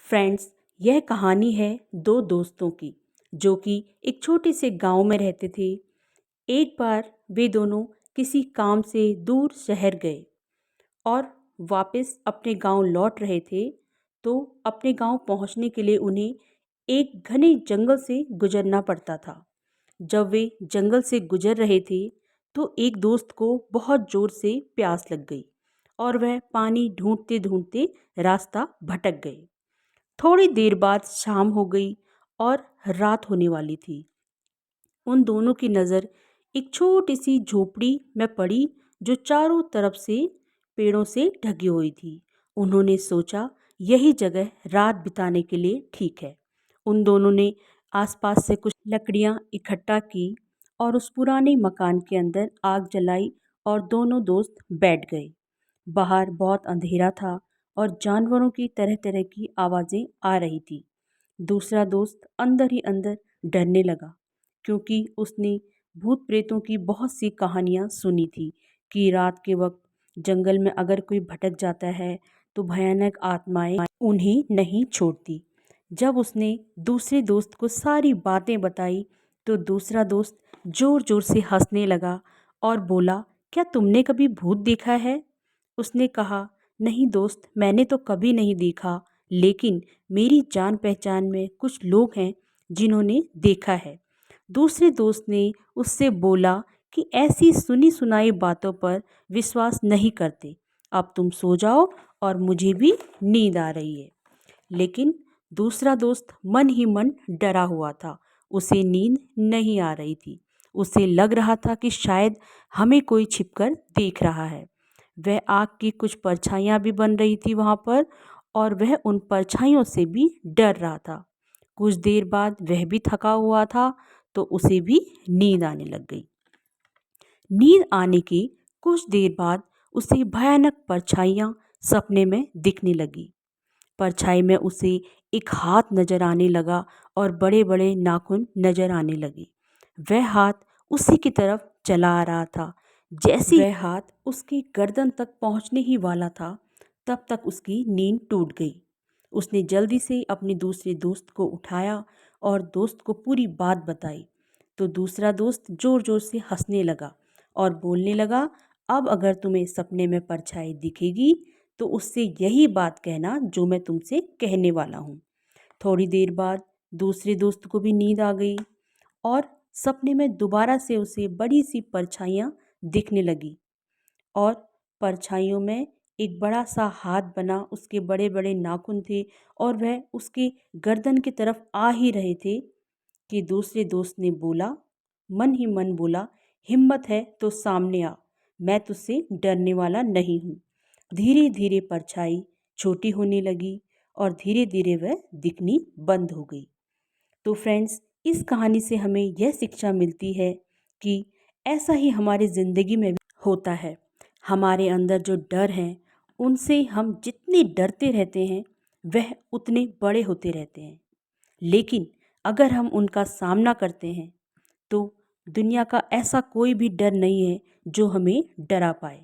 Friends, यह कहानी है दो दोस्तों की जो कि एक छोटे से गांव में रहते थे। एक बार वे दोनों किसी काम से दूर शहर गए और वापस अपने गांव लौट रहे थे। तो अपने गांव पहुंचने के लिए उन्हें एक घने जंगल से गुजरना पड़ता था। जब वे जंगल से गुजर रहे थे तो एक दोस्त को बहुत जोर से प्यास लग गई और वह पानी ढूंढते ढूंढते रास्ता भटक गए। थोड़ी देर बाद शाम हो गई और रात होने वाली थी। उन दोनों की नज़र एक छोटी सी झोपड़ी में पड़ी जो चारों तरफ से पेड़ों से ढकी हुई थी। उन्होंने सोचा यही जगह रात बिताने के लिए ठीक है। उन दोनों ने आसपास से कुछ लकड़ियां इकट्ठा की और उस पुराने मकान के अंदर आग जलाई और दोनों दोस्त बैठ गए। बाहर बहुत अंधेरा था और जानवरों की तरह तरह की आवाज़ें आ रही थी। दूसरा दोस्त अंदर ही अंदर डरने लगा क्योंकि उसने भूत प्रेतों की बहुत सी कहानियाँ सुनी थी कि रात के वक्त जंगल में अगर कोई भटक जाता है तो भयानक आत्माएं उन्हें नहीं छोड़ती। जब उसने दूसरे दोस्त को सारी बातें बताई तो दूसरा दोस्त जोर जोर से हंसने लगा और बोला, क्या तुमने कभी भूत देखा है? उसने कहा, नहीं दोस्त, मैंने तो कभी नहीं देखा, लेकिन मेरी जान पहचान में कुछ लोग हैं जिन्होंने देखा है। दूसरे दोस्त ने उससे बोला कि ऐसी सुनी सुनाई बातों पर विश्वास नहीं करते। अब तुम सो जाओ और मुझे भी नींद आ रही है। लेकिन दूसरा दोस्त मन ही मन डरा हुआ था। उसे नींद नहीं आ रही थी। उसे लग रहा था कि शायद हमें कोई छिपकर देख रहा है। वह आग की कुछ परछाइयाँ भी बन रही थी वहाँ पर और वह उन परछाइयों से भी डर रहा था। कुछ देर बाद वह भी थका हुआ था तो उसे भी नींद आने लग गई। नींद आने के कुछ देर बाद उसे भयानक परछाइयाँ सपने में दिखने लगी। परछाई में उसे एक हाथ नजर आने लगा और बड़े बड़े नाखून नजर आने लगे। वह हाथ उसी की तरफ चला आ रहा था। जैसे वह हाथ उसकी गर्दन तक पहुंचने ही वाला था तब तक उसकी नींद टूट गई। उसने जल्दी से अपने दूसरे दोस्त को उठाया और दोस्त को पूरी बात बताई तो दूसरा दोस्त जोर जोर से हंसने लगा और बोलने लगा, अब अगर तुम्हें सपने में परछाई दिखेगी तो उससे यही बात कहना जो मैं तुमसे कहने वाला हूँ। थोड़ी देर बाद दूसरे दोस्त को भी नींद आ गई और सपने में दोबारा से उसे बड़ी सी परछाइयाँ दिखने लगी और परछाइयों में एक बड़ा सा हाथ बना, उसके बड़े बड़े नाखून थे और वह उसके गर्दन की तरफ आ ही रहे थे कि दूसरे दोस्त ने बोला, मन ही मन बोला, हिम्मत है तो सामने आ, मैं तुझसे डरने वाला नहीं हूँ। धीरे धीरे परछाई छोटी होने लगी और धीरे धीरे वह दिखनी बंद हो गई। तो फ्रेंड्स, इस कहानी से हमें यह शिक्षा मिलती है कि ऐसा ही हमारी ज़िंदगी में भी होता है। हमारे अंदर जो डर हैं उनसे हम जितने डरते रहते हैं वह उतने बड़े होते रहते हैं। लेकिन अगर हम उनका सामना करते हैं तो दुनिया का ऐसा कोई भी डर नहीं है जो हमें डरा पाए।